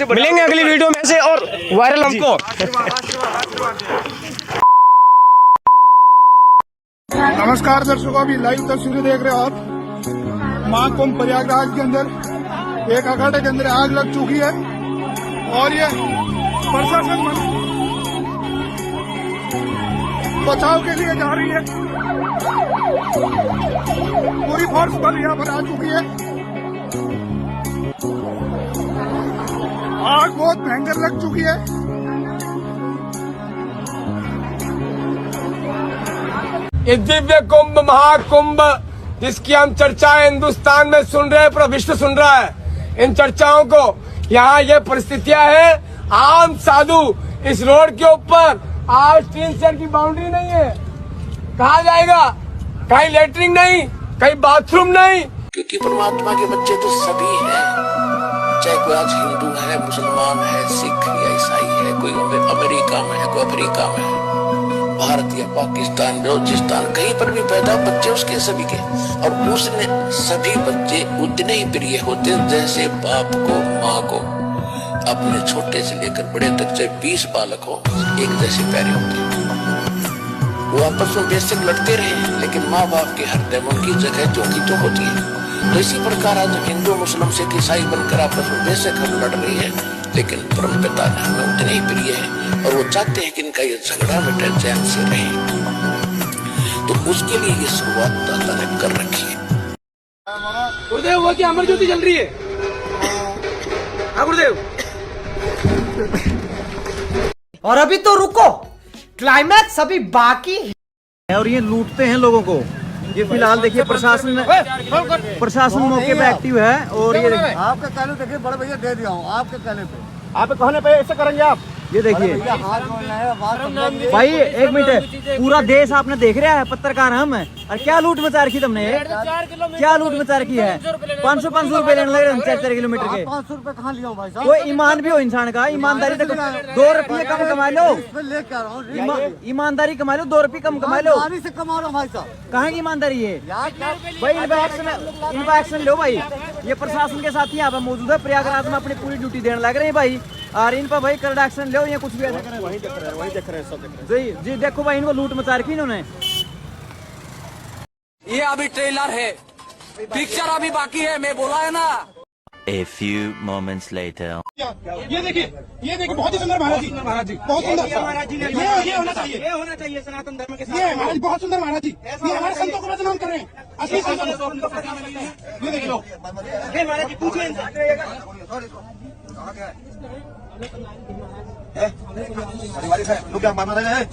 मिलेंगे अगली वीडियो में से और वायरल हमको। नमस्कार दर्शकों, अभी लाइव तस्वीरें देख रहे हो आप। महाकुंभ प्रयागराज के अंदर एक अखाड़े के अंदर आग लग चुकी है और ये प्रशासन बचाव के लिए जा रही है। पूरी फोर्स बल यहाँ पर आ चुकी है। आग बहुत भयंकर लग चुकी है। ये दिव्य कुंभ महाकुंभ जिसकी हम चर्चाएं हिंदुस्तान में सुन रहे हैं, पूरा विश्व सुन रहा है इन चर्चाओं को। यहाँ ये परिस्थितियां हैं, आम साधु इस रोड के ऊपर आज 3 सेंट की बाउंड्री नहीं है, कहाँ जाएगा? कहीं लेटरिन नहीं, कहीं बाथरूम नहीं। क्योंकि परमात्मा के बच्चे तो सभी हैं, चाहे कोई आज हिंदू है, मुसलमान है, सिख या ईसाई है, कोई अमेरिका में है, कोई अफ्रीका में है, भारत या पाकिस्तान, बलोचिस्तान, कहीं पर भी पैदा बच्चे उसके सभी के। और उसने सभी बच्चे उतने ही प्रिय होते जैसे बाप को माँ को अपने छोटे से लेकर बड़े तक चाहे 20 बालक हो एक जैसे प्यारे होते। वो आपस में बेशक लड़ते रहे, लेकिन माँ बाप के हृदय में उनकी जगह जोगी तो होती है। तो इसी प्रकार आज हिंदू मुस्लिम सिख ईसाई बनकर आपस में बेशक हम लड़ रहे हैं, लेकिन परम पिता ने हमें उतने ही प्रिय है और वो चाहते हैं कि इनका ये झगड़ा मिटे, चैन से रहे। तो उसके लिए ये शुरुआत दाता ने कर रखी है। गुरुदेव, वो क्या अमर ज्योति जल रही है? हाँ गुरुदेव। और अभी तो रुको, क्लाइमैक्स अभी बाकी है। और ये लूटते हैं लोगों को। ये फिलहाल देखिए प्रशासन मौके पे एक्टिव है। और ये आपके कहने देखिए बड़े भैया दे दिया हूँ आपके कहने पे। आपके कहने पे ऐसे करेंगे आप? ये देखिए भाई, एक मिनट, पूरा देश आपने देख रहा है, पत्रकार हम है, और क्या लूट मचा रखी तुमने? क्या लूट मचा रखी है? 500 रुपए लेने लगे 4 किलोमीटर के। 500 रुपए कहाँ लिया भाई साहब? कोई ईमान भी हो इंसान का, ईमानदारी तक 2 रुपये कम कमा लो, लेके आ रहा हूँ। ईमानदारी कमा लो, 2 रुपये कम कमा लो। ईमानदारी से कमा रहा हूँ भाई साहब। कहाँ की ईमानदारी है भाई? इनका एक्शन लो भाई। ये प्रशासन के साथ ही यहाँ पे मौजूद है, प्रयागराज में अपनी पूरी ड्यूटी देने लग रहे हैं भाई। और इन पर भाई करड़ा एक्शन लो, या कुछ भी ऐसा करें। वही देख रहे हैं सब देख रहे हैं। जी देखो भाई, इनको लूट मचा रखी इन्होंने। ये अभी ट्रेलर है, पिक्चर अभी बाकी है, मैं बोला है ना। A few moments later. ये देखिए बहुत ही सुंदर महाराज जी, बहुत सुंदर महाराज जी। ये होना चाहिए सनातन धर्म के साथ। ये महाराज बहुत सुंदर महाराज जी, ये हमारे संतों को बदनाम कर रहे हैं। असली संतों ये देख लो, ये महाराज जी पूछिए इनसे। लोग क्या मानना है?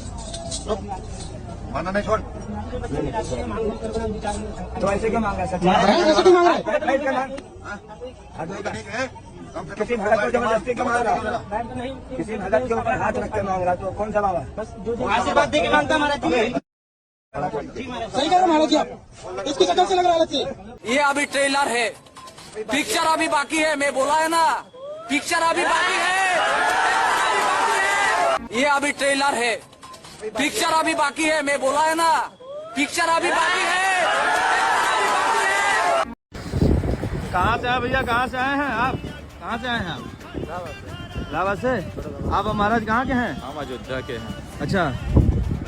मानना नहीं, छोड़। तो ऐसे क्यों मांग रहा है? ऐसे क्यों मांग रहा है? किसी भगत को जबरदस्ती क्यों मांग रहा है? किसी भगत के ऊपर हाथ रख के मांग रहा, तो कौन सा मांगा? आशीर्वाद दे के मांगता महाराज जी। सही कह रहे महाराज जी आप, इसकी शक्ल से लग रहा है। ये अभी ट्रेलर है, पिक्चर अभी बाकी है, मैं बोला है ना, पिक्चर अभी बाकी है। ये अभी ट्रेलर है, पिक्चर अभी बाकी है, मैं बोला है ना, पिक्चर अभी बाकी है। कहाँ से आए भैया? कहाँ से आए हैं आप? कहाँ से आए हैं आप? लावा से। आप महाराज कहाँ के हैं? हम अयोध्या के हैं। अच्छा,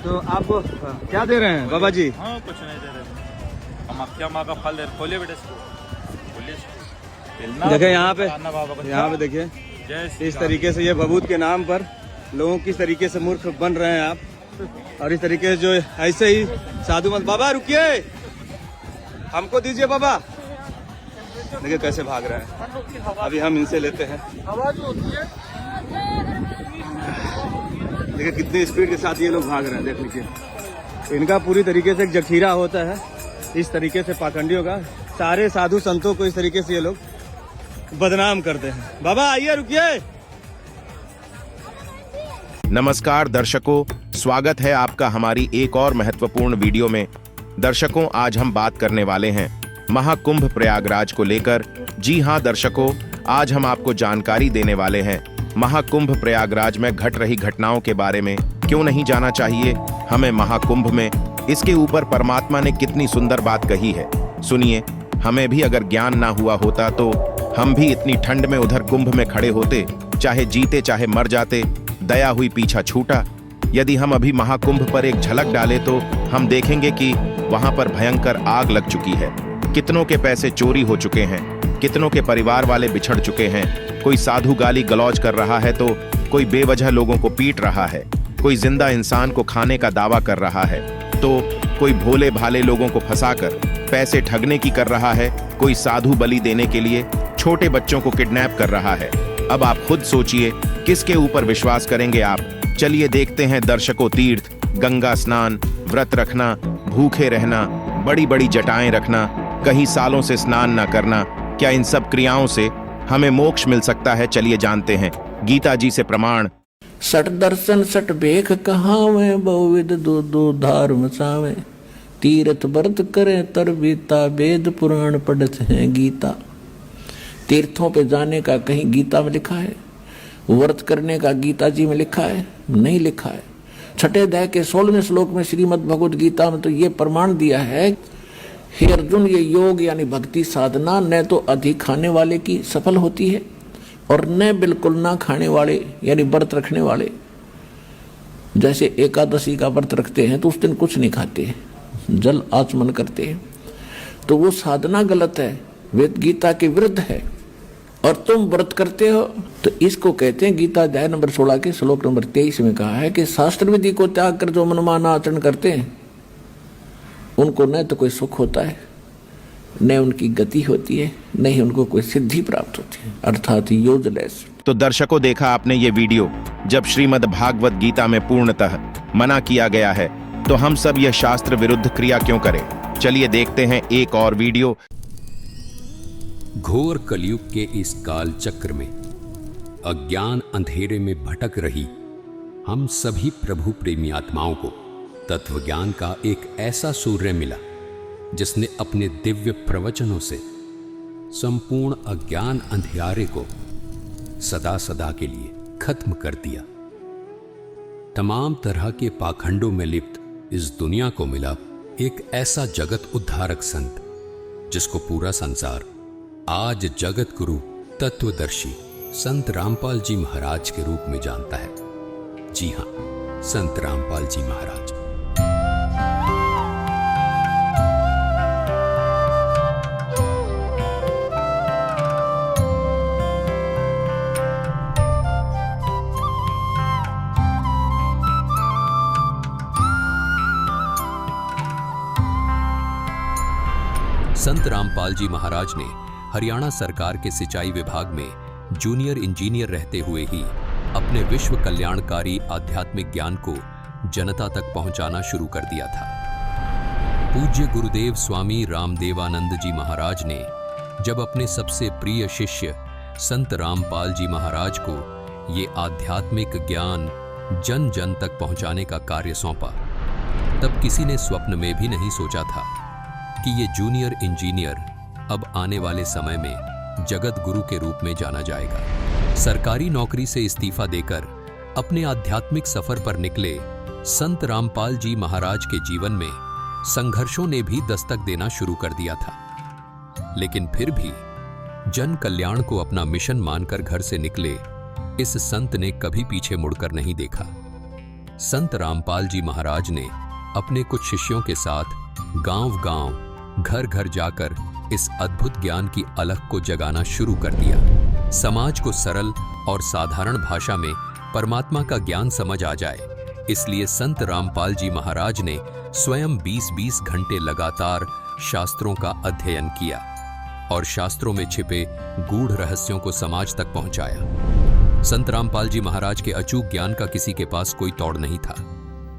तो आपको क्या दे रहे हैं बाबा जी? हाँ, कुछ नहीं दे रहे, हम क्या माँ का फल दे रहे। खोलिए बेटे इसको, देखिए यहाँ पे देखिए, इस तरीके से ये भभूत के नाम पर लोगों किस तरीके से मूर्ख बन रहे हैं आप। और इस तरीके से जो ऐसे ही साधु मत। बाबा रुकिए, हमको दीजिए बाबा। देखिए कैसे भाग रहे हैं, अभी हम इनसे लेते हैं। देखिए कितनी स्पीड के साथ ये लोग भाग रहे हैं, देख लीजिए। इनका पूरी तरीके से एक जखीरा होता है इस तरीके से पाखंडियों का। सारे साधु संतों को इस तरीके से ये लोग बदनाम करते हैं। बाबा आइए, रुकिए। नमस्कार दर्शकों, स्वागत है आपका हमारी एक और महत्वपूर्ण वीडियो में। दर्शकों, आज हम बात करने वाले हैं महाकुंभ प्रयागराज को लेकर। जी हां दर्शकों, आज हम आपको जानकारी देने वाले हैं महाकुंभ प्रयागराज में घट रही घटनाओं के बारे में। क्यों नहीं जाना चाहिए हमें महाकुंभ में? इसके ऊपर परमात्मा ने कितनी सुंदर बात कही है, सुनिए। हमें भी अगर ज्ञान ना हुआ होता तो हम भी इतनी ठंड में उधर कुंभ में खड़े होते, चाहे जीते चाहे मर जाते, दया हुई पीछा छूटा। यदि हम अभी महाकुंभ पर एक झलक डाले तो हम देखेंगे कि वहां पर भयंकर आग लग चुकी है। कितनों के पैसे चोरी हो चुके हैं, कितनों के परिवार वाले बिछड़ चुके हैं। कोई साधु गाली गलौज कर रहा है तो कोई बेवजह लोगों को पीट रहा है, कोई जिंदा इंसान को खाने का दावा कर रहा है, तो कोई भोले भाले लोगों को फंसाकर पैसे ठगने की कर रहा है, कोई साधु बलि देने के लिए छोटे बच्चों को किडनैप कर रहा है। अब आप खुद सोचिए किसके ऊपर विश्वास करेंगे आप। चलिए देखते हैं दर्शकों, तीर्थ, गंगा स्नान, व्रत रखना, भूखे रहना, बड़ी बड़ी जटाएं रखना, कहीं सालों से स्नान न करना, क्या इन सब क्रियाओं से हमें मोक्ष मिल सकता है? चलिए जानते हैं गीता जी से प्रमाण। सट दर्शन सट बेख कहावे, बहुविध दो दो धार्म सावे, तीर्थ व्रत करे तर बीता, वेद पुराण पढ़त हैं गीता। तीर्थों पे जाने का कहीं गीता में लिखा है? व्रत करने का गीता जी में लिखा है? नहीं लिखा है। छठे अध्याय के 16वें श्लोक में श्रीमद् भगवद गीता में तो ये प्रमाण दिया है, हे अर्जुन, ये योग यानी भक्ति साधना न तो अधिक खाने वाले की सफल होती है और न बिल्कुल ना खाने वाले यानी व्रत रखने वाले। जैसे एकादशी का व्रत रखते हैं तो उस दिन कुछ नहीं खाते, जल आचमन करते हैं, तो वो साधना गलत है, वेद गीता के विरुद्ध है। और तुम व्रत करते हो तो इसको कहते हैं, गीता अध्याय नंबर 16 के श्लोक नंबर 23 में कहा है कि शास्त्र विधि को त्याग कर जो मनमाना आचरण करते हैं उनको न तो कोई सुख होता है, न उनकी गति होती है, न ही उनको कोई सिद्धि प्राप्त होती है, अर्थात यूजलेस। तो दर्शकों, देखा आपने ये वीडियो। जब श्रीमद् भागवत गीता में पूर्णतः मना किया गया है तो हम सब यह शास्त्र विरुद्ध क्रिया क्यों करें? चलिए देखते हैं एक और वीडियो। घोर कलयुग के इस काल चक्र में अज्ञान अंधेरे में भटक रही हम सभी प्रभु प्रेमी आत्माओं को तत्व ज्ञान का एक ऐसा सूर्य मिला जिसने अपने दिव्य प्रवचनों से संपूर्ण अज्ञान अंधियारे को सदा सदा के लिए खत्म कर दिया। तमाम तरह के पाखंडों में लिप्त इस दुनिया को मिला एक ऐसा जगत उद्धारक संत जिसको पूरा संसार आज जगत गुरु तत्वदर्शी संत रामपाल जी महाराज के रूप में जानता है। जी हां, संत रामपाल जी महाराज। संत रामपाल जी महाराज ने हरियाणा सरकार के सिंचाई विभाग में जूनियर इंजीनियर रहते हुए ही अपने विश्व कल्याणकारी आध्यात्मिक ज्ञान को जनता तक पहुंचाना शुरू कर दिया था। पूज्य गुरुदेव स्वामी रामदेवानंद जी महाराज ने जब अपने सबसे प्रिय शिष्य संत रामपाल जी महाराज को ये आध्यात्मिक ज्ञान जन जन तक पहुंचाने का कार्य सौंपा, तब किसी ने स्वप्न में भी नहीं सोचा था कि ये जूनियर इंजीनियर अब आने वाले समय में जगत गुरु के रूप में जाना जाएगा। सरकारी नौकरी से इस्तीफा देकर अपने आध्यात्मिक सफर पर निकले संत रामपाल जी महाराज के जीवन में संघर्षों ने भी दस्तक देना शुरू कर दिया था, लेकिन फिर भी जन कल्याण को अपना मिशन मानकर घर से निकले इस संत ने कभी पीछे मुड़कर नहीं देखा। संत रामपाल जी महाराज ने अपने कुछ शिष्यों के साथ गांव-गांव, घर-घर जाकर इस अद्भुत ज्ञान की अलख को जगाना शुरू कर दिया। समाज को सरल और साधारण भाषा में परमात्मा का ज्ञान समझ आ जाए, इसलिए संत रामपाल जी महाराज ने स्वयं 20-20 घंटे लगातार शास्त्रों का अध्ययन किया और शास्त्रों में छिपे गूढ़ रहस्यों को समाज तक पहुंचाया। संत रामपाल जी महाराज के अचूक ज्ञान का किसी के पास कोई तोड़ नहीं था।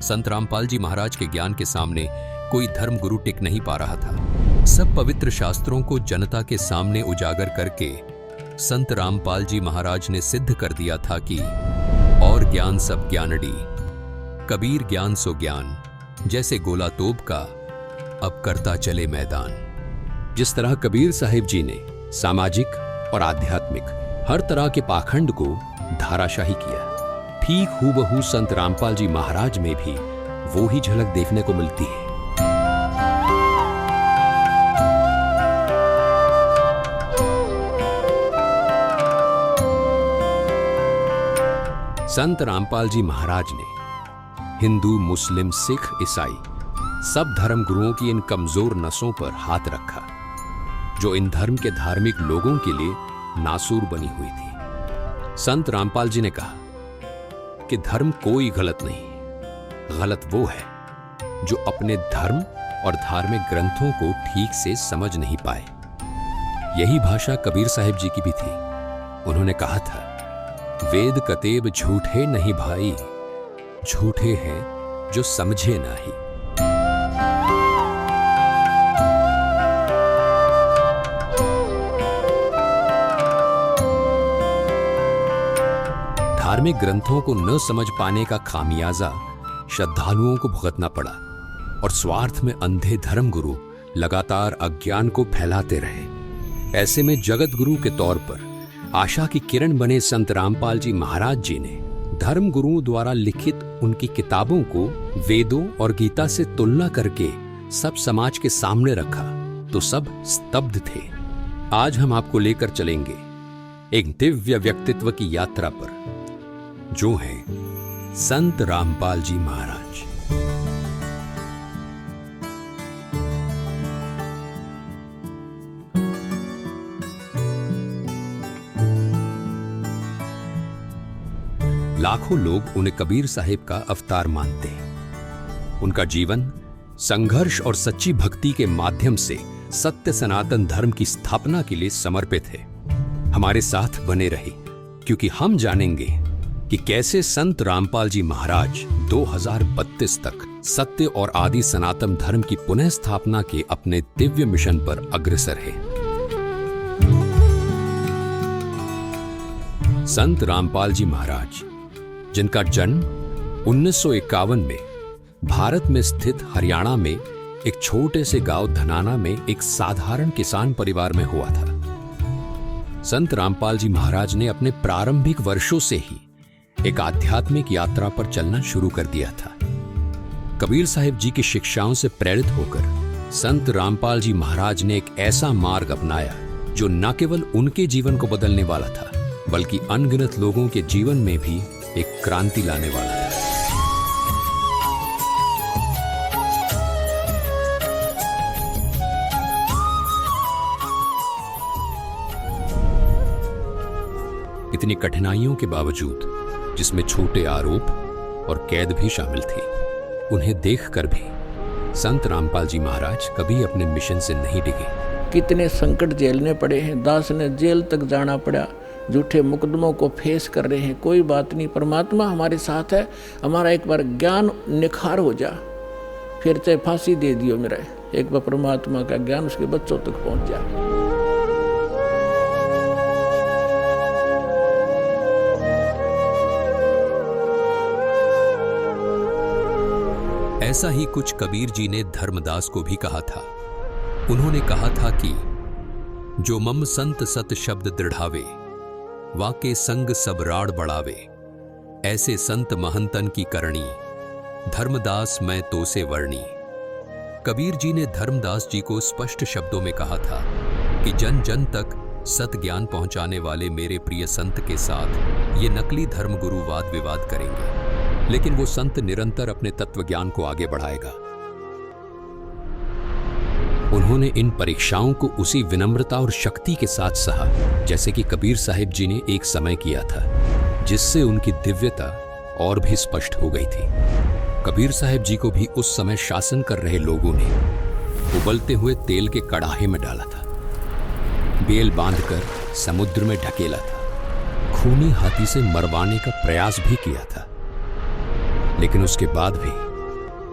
संत रामपाल जी महाराज के ज्ञान के सामने कोई धर्म गुरु टिक नहीं पा रहा था। सब पवित्र शास्त्रों को जनता के सामने उजागर करके संत रामपाल जी महाराज ने सिद्ध कर दिया था कि और ज्ञान सब ज्ञानड़ी, कबीर ज्ञान सो ज्ञान, जैसे गोला तोप का अब करता चले मैदान। जिस तरह कबीर साहिब जी ने सामाजिक और आध्यात्मिक हर तरह के पाखंड को धाराशाही किया, ठीक हूबहू संत रामपाल जी महाराज में भी वो ही झलक देखने को मिलती है। संत रामपाल जी महाराज ने हिंदू, मुस्लिम, सिख, ईसाई सब धर्म गुरुओं की इन कमजोर नसों पर हाथ रखा जो इन धर्म के धार्मिक लोगों के लिए नासूर बनी हुई थी। संत रामपाल जी ने कहा कि धर्म कोई गलत नहीं, गलत वो है जो अपने धर्म और धार्मिक ग्रंथों को ठीक से समझ नहीं पाए। यही भाषा कबीर साहिब जी की भी थी। उन्होंने कहा था, वेद कतेब झूठे नहीं भाई, झूठे हैं जो समझे नहीं। धार्मिक ग्रंथों को न समझ पाने का खामियाजा श्रद्धालुओं को भुगतना पड़ा और स्वार्थ में अंधे धर्म गुरु लगातार अज्ञान को फैलाते रहे। ऐसे में जगत गुरु के तौर पर आशा की किरण बने संत रामपाल जी महाराज जी ने धर्म गुरुओं द्वारा लिखित उनकी किताबों को वेदों और गीता से तुलना करके सब समाज के सामने रखा तो सब स्तब्ध थे। आज हम आपको लेकर चलेंगे एक दिव्य व्यक्तित्व की यात्रा पर जो है संत रामपाल जी महाराज। लाखों लोग उन्हें कबीर साहिब का अवतार मानते हैं। उनका जीवन संघर्ष और सच्ची भक्ति के माध्यम से सत्य सनातन धर्म की स्थापना के लिए समर्पित है। हमारे साथ बने रहे क्योंकि हम जानेंगे कि कैसे संत रामपाल जी महाराज 2032 तक सत्य और आदि सनातन धर्म की पुनः स्थापना के अपने दिव्य मिशन पर अग्रसर है। संत रामपाल जी महाराज जिनका जन्म 1951 में भारत में स्थित हरियाणा में एक छोटे से गांव धनाना में एक साधारण किसान परिवार में हुआ था। संत रामपाल जी महाराज ने अपने प्रारंभिक वर्षों से ही एक आध्यात्मिक यात्रा पर चलना शुरू कर दिया था। कबीर साहिब जी की शिक्षाओं से प्रेरित होकर संत रामपाल जी महाराज ने एक ऐसा मार्ग अपनाया जो न केवल उनके जीवन को बदलने वाला था बल्कि अनगिनत लोगों के जीवन में भी एक क्रांति लाने वाला था। इतनी कठिनाइयों के बावजूद जिसमें छोटे आरोप और कैद भी शामिल थे, उन्हें देखकर भी संत रामपाल जी महाराज कभी अपने मिशन से नहीं डिगे। कितने संकट झेलने पड़े हैं, दास ने जेल तक जाना पड़ा, झूठे मुकदमों को फेस कर रहे हैं। कोई बात नहीं, परमात्मा हमारे साथ है। हमारा एक बार ज्ञान निखार हो जा, फिर चाहे फांसी दे दियो मेरा, एक बार परमात्मा का ज्ञान उसके बच्चों तक पहुंच जाए। ऐसा ही कुछ कबीर जी ने धर्मदास को भी कहा था। उन्होंने कहा था कि जो मम संत सत शब्द दृढ़ावे, वाके संग सब राड़ बढ़ावे, ऐसे संत महंतन की करणी, धर्मदास मैं तो से वर्णी। कबीर जी ने धर्मदास जी को स्पष्ट शब्दों में कहा था कि जन जन तक सत ज्ञान पहुंचाने वाले मेरे प्रिय संत के साथ ये नकली धर्मगुरु वाद विवाद करेंगे, लेकिन वो संत निरंतर अपने तत्व ज्ञान को आगे बढ़ाएगा। उन्होंने इन परीक्षाओं को उसी विनम्रता और शक्ति के साथ सहा जैसे कि कबीर साहिब जी ने एक समय किया था, जिससे उनकी दिव्यता और भी स्पष्ट हो गई थी। कबीर साहिब जी को भी उस समय शासन कर रहे लोगों ने उबलते हुए तेल के कड़ाहे में डाला था, बेल बांधकर समुद्र में ढकेला था, खूनी हाथी से मरवाने का प्रयास भी किया था। लेकिन उसके बाद भी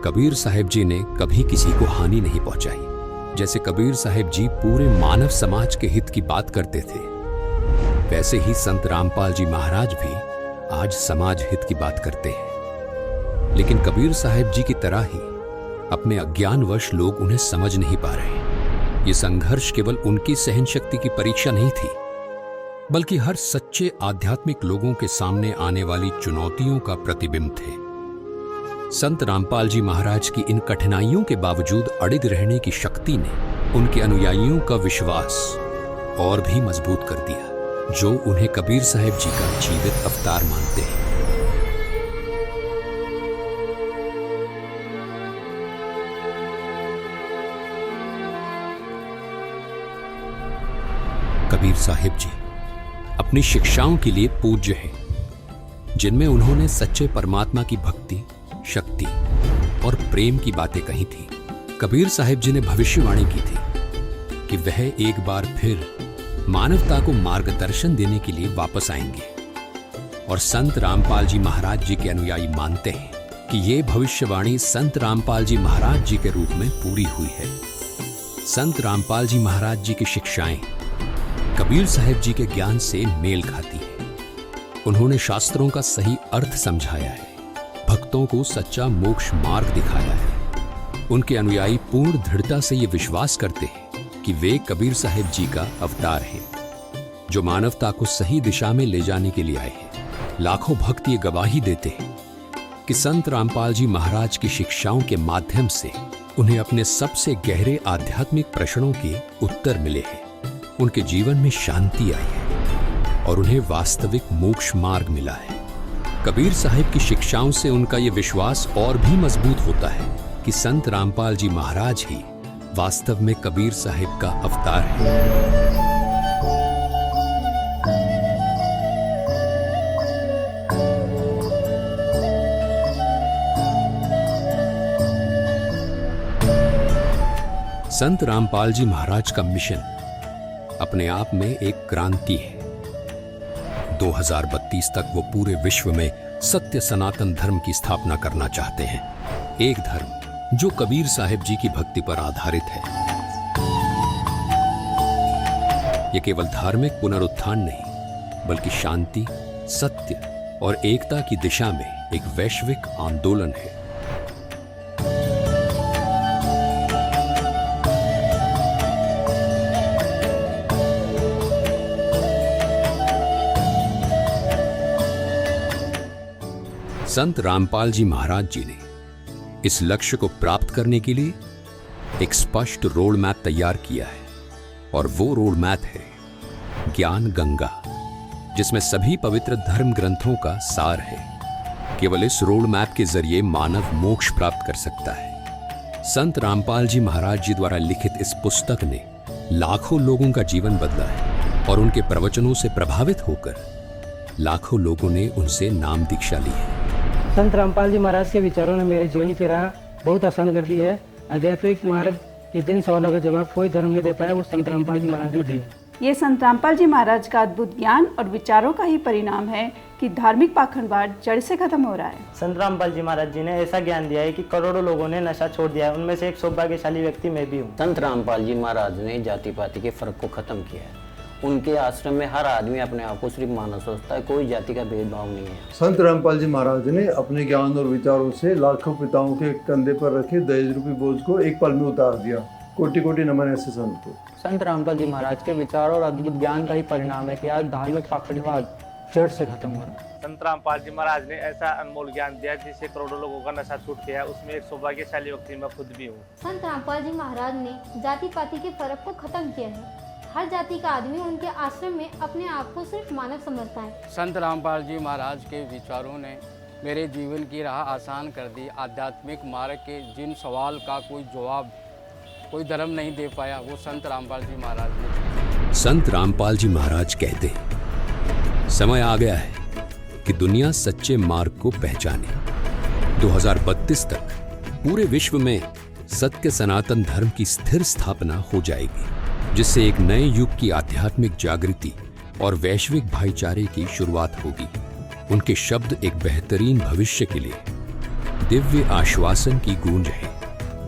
कबीर साहिब जी ने कभी किसी को हानि नहीं पहुंचाई। जैसे कबीर साहिब जी पूरे मानव समाज के हित की बात करते थे, वैसे ही संत रामपाल जी महाराज भी आज समाज हित की बात करते हैं। लेकिन कबीर साहिब जी की तरह ही अपने अज्ञानवश लोग उन्हें समझ नहीं पा रहे। ये संघर्ष केवल उनकी सहनशक्ति की परीक्षा नहीं थी, बल्कि हर सच्चे आध्यात्मिक लोगों के सामने आने वाली चुनौतियों का प्रतिबिंब थे। संत रामपाल जी महाराज की इन कठिनाइयों के बावजूद अड़िग रहने की शक्ति ने उनके अनुयायियों का विश्वास और भी मजबूत कर दिया, जो उन्हें कबीर साहिब जी का जीवित अवतार मानते हैं। कबीर साहिब जी अपनी शिक्षाओं के लिए पूज्य हैं, जिनमें उन्होंने सच्चे परमात्मा की भक्ति, शक्ति और प्रेम की बातें कही थी। कबीर साहिब जी ने भविष्यवाणी की थी कि वह एक बार फिर मानवता को मार्गदर्शन देने के लिए वापस आएंगे, और संत रामपाल जी महाराज जी के अनुयायी मानते हैं कि ये भविष्यवाणी संत रामपाल जी महाराज जी के रूप में पूरी हुई है। संत रामपाल जी महाराज जी की शिक्षाएं कबीर साहिब जी के ज्ञान से मेल खाती हैं। उन्होंने शास्त्रों का सही अर्थ समझाया है, भक्तों को सच्चा मोक्ष मार्ग दिखाया है। उनके अनुयायी पूर्ण दृढ़ता से ये विश्वास करते हैं कि वे कबीर साहिब जी का अवतार हैं, जो मानवता को सही दिशा में ले जाने के लिए आए हैं। लाखों भक्त ये गवाही देते हैं कि संत रामपाल जी महाराज की शिक्षाओं के माध्यम से उन्हें अपने सबसे गहरे आध्यात्मिक प्रश्नों के उत्तर मिले हैं। उनके जीवन में शांति आई है और उन्हें वास्तविक मोक्ष मार्ग मिला है। कबीर साहिब की शिक्षाओं से उनका ये विश्वास और भी मजबूत होता है कि संत रामपाल जी महाराज ही वास्तव में कबीर साहिब का अवतार है। संत रामपाल जी महाराज का मिशन अपने आप में एक क्रांति है। 2032 तक वो पूरे विश्व में सत्य सनातन धर्म की स्थापना करना चाहते हैं, एक धर्म जो कबीर साहिब जी की भक्ति पर आधारित है। ये केवल धार्मिक पुनरुत्थान नहीं, बल्कि शांति, सत्य और एकता की दिशा में एक वैश्विक आंदोलन है। संत रामपाल जी महाराज जी ने इस लक्ष्य को प्राप्त करने के लिए एक स्पष्ट रोड मैप तैयार किया है, और वो रोड मैप है ज्ञान गंगा, जिसमें सभी पवित्र धर्म ग्रंथों का सार है। केवल इस रोड मैप के जरिए मानव मोक्ष प्राप्त कर सकता है। संत रामपाल जी महाराज जी द्वारा लिखित इस पुस्तक ने लाखों लोगों का जीवन बदला है, और उनके प्रवचनों से प्रभावित होकर लाखों लोगों ने उनसे नाम दीक्षा ली है। संत रामपाल जी महाराज के विचारों ने मेरे जीवन की राह बहुत आसान कर दी है। आध्यात्मिक मार्ग के जिन सवालों का जवाब कोई धर्म नहीं दे पाया, वो संत रामपाल जी महाराज ने दिए। ये संत रामपाल जी महाराज का अद्भुत ज्ञान और विचारों का ही परिणाम है कि धार्मिक पाखंडवाद जड़ से खत्म हो रहा है। संत रामपाल जी महाराज जी ने ऐसा ज्ञान दिया है कि करोड़ों लोगों ने नशा छोड़ दिया है। उनमें से एक सौभाग्यशाली व्यक्ति मैं भी हूँ। संत रामपाल जी महाराज ने जाति पाति के फर्क को खत्म किया है। उनके आश्रम में हर आदमी अपने आप को सिर्फ मानव सोचता है, कोई जाति का भेदभाव नहीं है। संत रामपाल जी महाराज ने अपने ज्ञान और विचारों से लाखों पिताओं के कंधे पर रखे दहेज रूपी बोझ को एक पल में उतार दिया। कोटि कोटि नमन ऐसे संत को। संत रामपाल जी महाराज के विचार और अद्भुत ज्ञान का ही परिणाम है कि आज धार्मिक पाखंडवाद जड़ से खत्म हो रहा है। संत रामपाल जी महाराज ने ऐसा अनमोल ज्ञान दिया जिससे करोड़ों लोगों का नशा छूट गया है। उसमें एक सौभाग्यशाली व्यक्ति मैं खुद भी हूँ। संत रामपाल जी महाराज ने जाति पाति के फर्क को खत्म किया है। हर जाति का आदमी उनके आश्रम में अपने आप को सिर्फ मानव समझता है। संत रामपाल जी महाराज के विचारों ने मेरे जीवन की राह आसान कर दी। आध्यात्मिक मार्ग के जिन सवाल का कोई जवाब कोई धर्म नहीं दे पाया, वो संत रामपाल जी महाराज ने। संत रामपाल जी महाराज कहते हैं, समय आ गया है कि दुनिया सच्चे मार्ग को पहचाने। 2032 तक पूरे विश्व में सत्य सनातन धर्म की स्थिर स्थापना हो जाएगी, जिससे एक नए युग की आध्यात्मिक जागृति और वैश्विक भाईचारे की शुरुआत होगी। उनके शब्द एक बेहतरीन भविष्य के लिए दिव्य आश्वासन की गूंज है।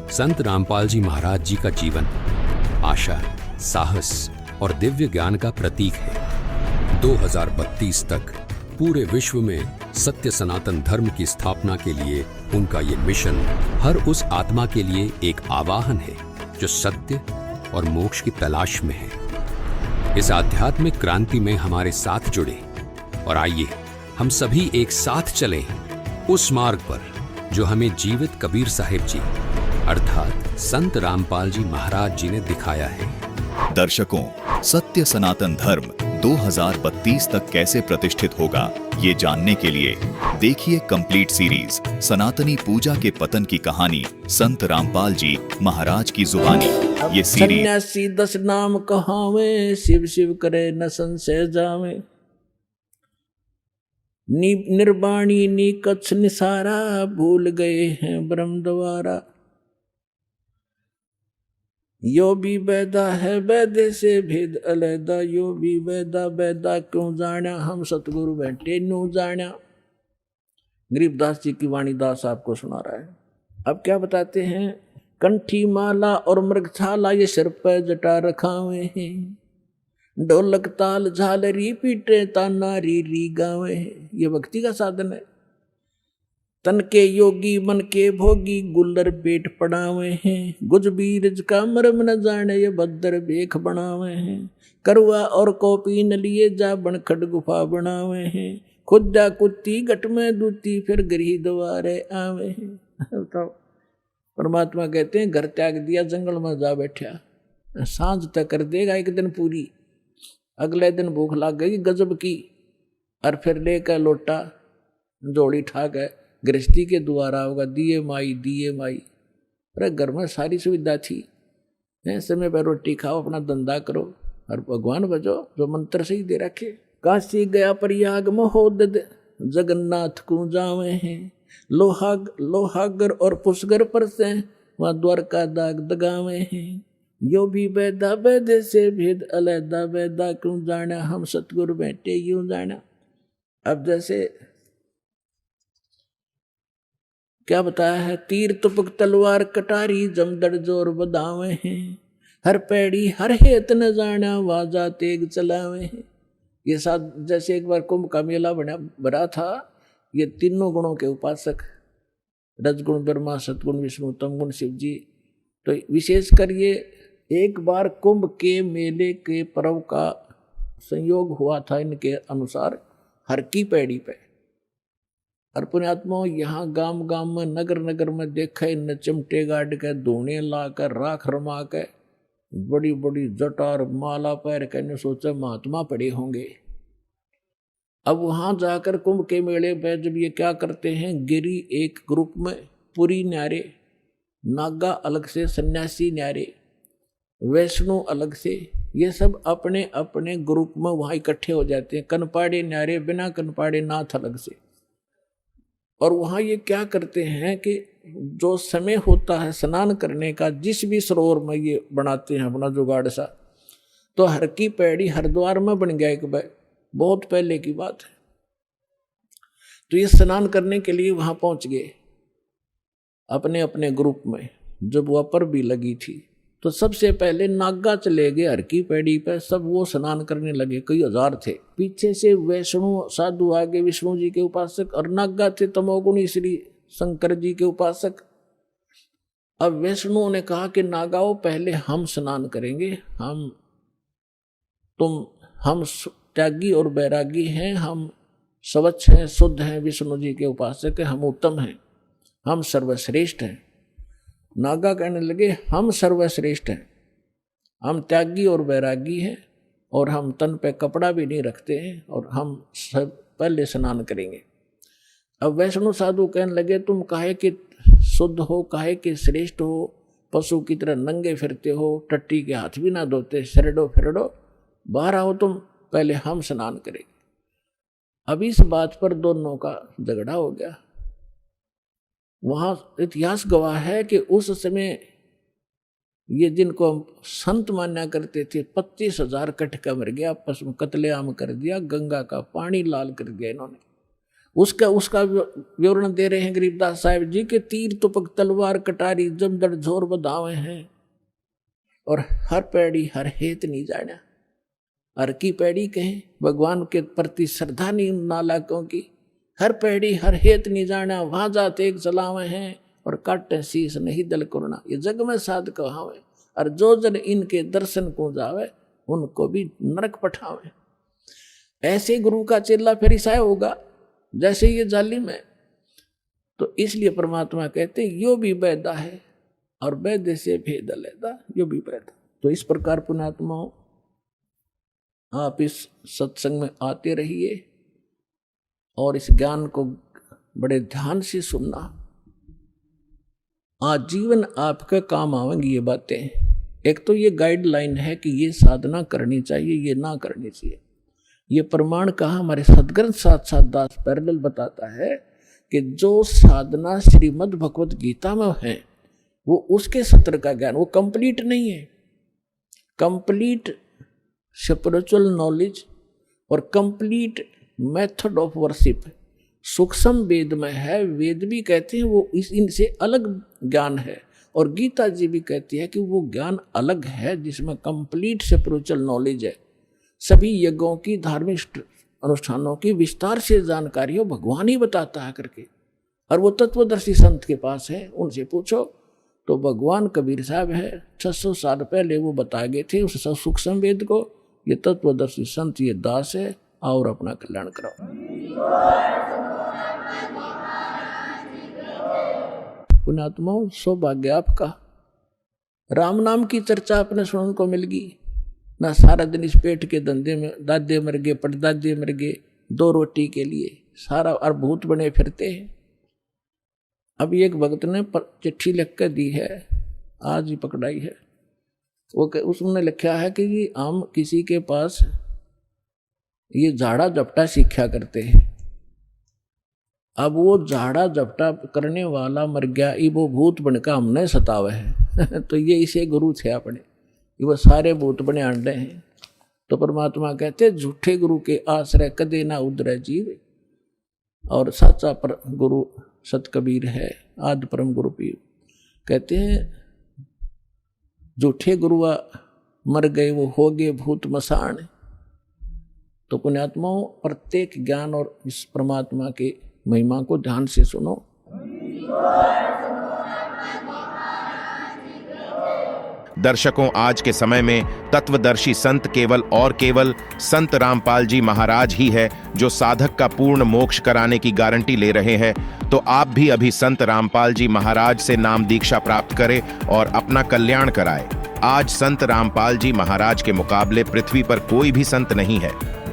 संत रामपाल जी महाराज जी का जीवन आशा, साहस और दिव्य ज्ञान का प्रतीक है। 2032 तक पूरे विश्व में सत्य सनातन धर्म की स्थापना के लिए उनका ये मिशन हर उस आत्मा के लिए एक आवाहन है जो सत्य और मोक्ष की तलाश में है। इस आध्यात्मिक क्रांति में हमारे साथ जुड़े और आइए हम सभी एक साथ चलें उस मार्ग पर जो हमें जीवित कबीर साहिब जी अर्थात संत रामपाल जी महाराज जी ने दिखाया है। दर्शकों, सत्य सनातन धर्म 2032 तक कैसे प्रतिष्ठित होगा, ये जानने के लिए देखिए कंप्लीट सीरीज सनातनी पूजा के पतन की कहानी संत रामपाल जी महाराज की जुबानी। ये सीरीज सन्यासी 10 नाम कहावे, शिव शिव करे न संशय जावे। निर्वाणी नी कच्छ निसारा, भूल गए हैं ब्रह्म द्वारा। यो भी वैदा है वैदे से भेद अलैदा, यो भी वैदा वैदा क्यों जाना, हम सतगुरु बैठे न्यू जाना। गरीबदास जी की वाणी दास आपको सुना रहा है। अब क्या बताते हैं, कंठी माला और मृगछाला ये सिर पर जटा रखावे हैं। ढोलक ताल झालरी पीटे ताना री री गावे हैं। ये भक्ति का साधन है। तन के योगी मन के भोगी, गुल्लर पेट पड़ावे हैं। गुज बीरज का मरम न जाने, ये भद्र बेख बनावे हैं। करवा और कॉपी न लिए जा, बनखड़ गुफा बनावे हैं। खुदा कुत्ती घट में दूती, फिर गृह द्वारे आवे हैं। तो परमात्मा कहते हैं, घर त्याग दिया जंगल में जा बैठा, सांझ तक कर देगा एक दिन पूरी। अगले दिन भूख लग गई गजब की, और फिर लेकर लोटा जोड़ी ठा गए गृहस्थी के द्वारा होगा, दिए माई दिए माई। अरे घर में सारी सुविधा थी, समय पर रोटी खाओ, अपना धंधा करो और भगवान बजो जो मंत्र से ही दे रखे। काशी गया प्रयाग महोदय, जगन्नाथ को जावे हैं। लोहागर और पुष्कर पर से, वहाँ द्वारका दाग दगावे हैं। यो भी वैदा वैदे से भेद अलैदा, वैदा क्यों जाना, हम सतगुरु बैठे यूं जाना। अब जैसे क्या बताया है, तीर तुपक तलवार कटारी, जमदड़ जोर बदावे हैं। हर पैड़ी हर हेत न जाना, वाजा तेग चलावे हैं। ये साथ जैसे एक बार कुंभ का मेला बना था। ये तीनों गुणों के उपासक, रजगुण ब्रह्मा, सतगुण विष्णु, तमगुण शिव जी। तो विशेषकर ये एक बार कुंभ के मेले के पर्व का संयोग हुआ था इनके अनुसार हर की पैड़ी पे। और पुण्यात्माओं, यहाँ गांव गांव में नगर नगर में देखे न चिमटे गाड़ के, धोने ला कर, राख रमा के, बड़ी बड़ी जटार माला पैर के, ने सोचा महात्मा पड़े होंगे। अब वहां जाकर कुंभ के मेले पे जब ये क्या करते हैं, गिरी एक ग्रुप में, पुरी न्यारे, नागा अलग से, सन्यासी न्यारे, वैष्णो अलग से, ये सब अपने अपने ग्रुप में वहां इकट्ठे हो जाते हैं। कनपाड़े न्यारे, बिना कनपाड़े नाथ अलग से। और वहाँ ये क्या करते हैं कि जो समय होता है स्नान करने का, जिस भी सरोवर में ये बनाते हैं अपना जुगाड़ सा, तो हर की पैड़ी हरिद्वार में बन गया एक बार, बहुत पहले की बात है। तो ये स्नान करने के लिए वहाँ पहुँच गए अपने अपने ग्रुप में। जब वह पर भी लगी थी तो सबसे पहले नागा चले गए हर की पैड़ी पे, सब वो स्नान करने लगे, कई हजार थे। पीछे से वैष्णु साधु आगे, विष्णु जी के उपासक, और नागा थे तमोगुणी श्री शंकर जी के उपासक। अब वैष्णु ने कहा कि नागाओं पहले हम स्नान करेंगे, हम त्यागी और बैरागी हैं, हम स्वच्छ हैं, शुद्ध हैं, विष्णु जी के उपासक हैं, हम उत्तम हैं, हम सर्वश्रेष्ठ हैं। नागा कहने लगे हम सर्वश्रेष्ठ हैं, हम त्यागी और बैरागी हैं, और हम तन पे कपड़ा भी नहीं रखते हैं, और हम सब पहले स्नान करेंगे। अब वैष्णु साधु कहने लगे तुम काहे कि शुद्ध हो, काहे कि श्रेष्ठ हो, पशु की तरह नंगे फिरते हो, टट्टी के हाथ भी ना धोते, शरडो फिरडो, बाहर आओ तुम, पहले हम स्नान करेंगे। अब इस बात पर दोनों का झगड़ा हो गया। वहाँ इतिहास गवाह है कि उस समय ये जिनको हम संत मान्या करते थे, 25,000 कटका मर गया, आपस में कत्लेआम कर दिया, गंगा का पानी लाल कर दिया इन्होंने। उसका विवरण दे रहे हैं गरीबदास साहिब जी के, तीर तुपक तलवार कटारी, जमदड़ जोर बधावे हैं, और हर पैड़ी हर हेत नहीं जाना। हर की पैड़ी कहें, भगवान के प्रति श्रद्धा नहीं नालाकों की। हर पैड़ी हर हेत नहीं जाना, वहां जाते एक चलावे हैं, और काटे शीस नहीं दल करना। ये जग में साध कहावे, और जो जन इनके दर्शन को जावे, उनको भी नरक पठावे। ऐसे गुरु का चेला फिर ईसाई होगा जैसे ये जालिम है। तो इसलिए परमात्मा कहते यो भी वैदा है, और वैद्य से भेद अलैदा, यो भी वैदा। तो इस प्रकार पुण्यात्माओं आप इस सत्संग में आते रहिए और इस ज्ञान को बड़े ध्यान से सुनना। आजीवन आपके काम आवेंगी ये बातें। एक तो ये गाइडलाइन है कि ये साधना करनी चाहिए, ये ना करनी चाहिए। ये प्रमाण कहा हमारे सदग्रंथ साक्षात दास पैरेलल बताता है कि जो साधना श्रीमद् भगवत गीता में है वो उसके सत्र का ज्ञान, वो कंप्लीट नहीं है। कंप्लीट स्पिरिचुअल नॉलेज और कंप्लीट मेथड ऑफ वर्शिप सूक्ष्म वेद में है। वेद भी कहते हैं वो इनसे अलग ज्ञान है, और गीता जी भी कहती है कि वो ज्ञान अलग है जिसमें कंप्लीट स्पिरिचुअल नॉलेज है। सभी यज्ञों की, धार्मिक अनुष्ठानों की विस्तार से जानकारी हो भगवान ही बताता है करके, और वो तत्वदर्शी संत के पास है। उनसे पूछो तो भगवान कबीर साहब है, 600 साल पहले वो बताए गए थे उस सूक्ष्म वेद को। ये तत्वदर्शी संत, ये दास है, और अपना कल्याण कराओ। पुण्यात्माओं, सौभाग्य आपका, राम नाम की चर्चा अपने सुनने को मिल गई ना। सारा दिन इस पेट के धंधे में दादे मर गए, पड़दादे मर गए, 2 रोटी के लिए सारा और भूत बने फिरते हैं। अभी एक भक्त ने चिट्ठी लिख कर दी है, आज ही पकड़ाई है। वो उसने लिखा है कि ये हम किसी के पास ये झाड़ा झपटा सीखा करते हैं। अब वो झाड़ा झपटा करने वाला मर गया, ये वो भूत बनकर हमने सतावे है तो ये इसे गुरु थे अपने, ये वो सारे भूत बने अंडे हैं। तो परमात्मा कहते झूठे गुरु के आश्रय कदे ना उधरे जीव, और सच्चा पर गुरु सत कबीर है, आदि परम गुरु पीर। कहते हैं झूठे गुरुआ मर गए, वो हो गए भूत मसान। तो पुण्यात्माओं, प्रत्येक ज्ञान और इस परमात्मा के महिमा को ध्यान से सुनो। दर्शकों, आज के समय में तत्वदर्शी संत केवल और केवल संत रामपाल जी महाराज ही है जो साधक का पूर्ण मोक्ष कराने की गारंटी ले रहे हैं। तो आप भी अभी संत रामपाल जी महाराज से नाम दीक्षा प्राप्त करें और अपना कल्याण कराएं। आज संत रामपाल जी महाराज के मुकाबले पृथ्वी पर कोई भी संत नहीं है।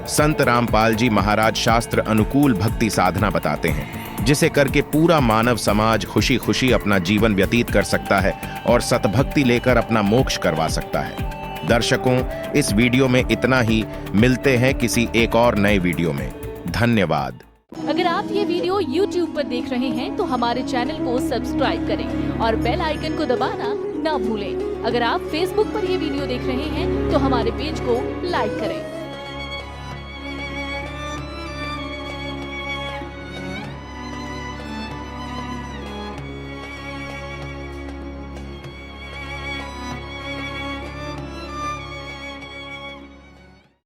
संत रामपाल जी महाराज शास्त्र अनुकूल भक्ति साधना बताते हैं, जिसे करके पूरा मानव समाज खुशी खुशी अपना जीवन व्यतीत कर सकता है और सतभक्ति लेकर अपना मोक्ष करवा सकता है। दर्शकों, इस वीडियो में इतना ही। मिलते हैं किसी एक और नए वीडियो में। धन्यवाद। अगर आप ये वीडियो YouTube पर देख रहे हैं तो हमारे चैनल को सब्सक्राइब करें और बेल आइकन को दबाना ना भूलें। अगर आप Facebook पर ये वीडियो देख रहे हैं तो हमारे पेज को लाइक करें।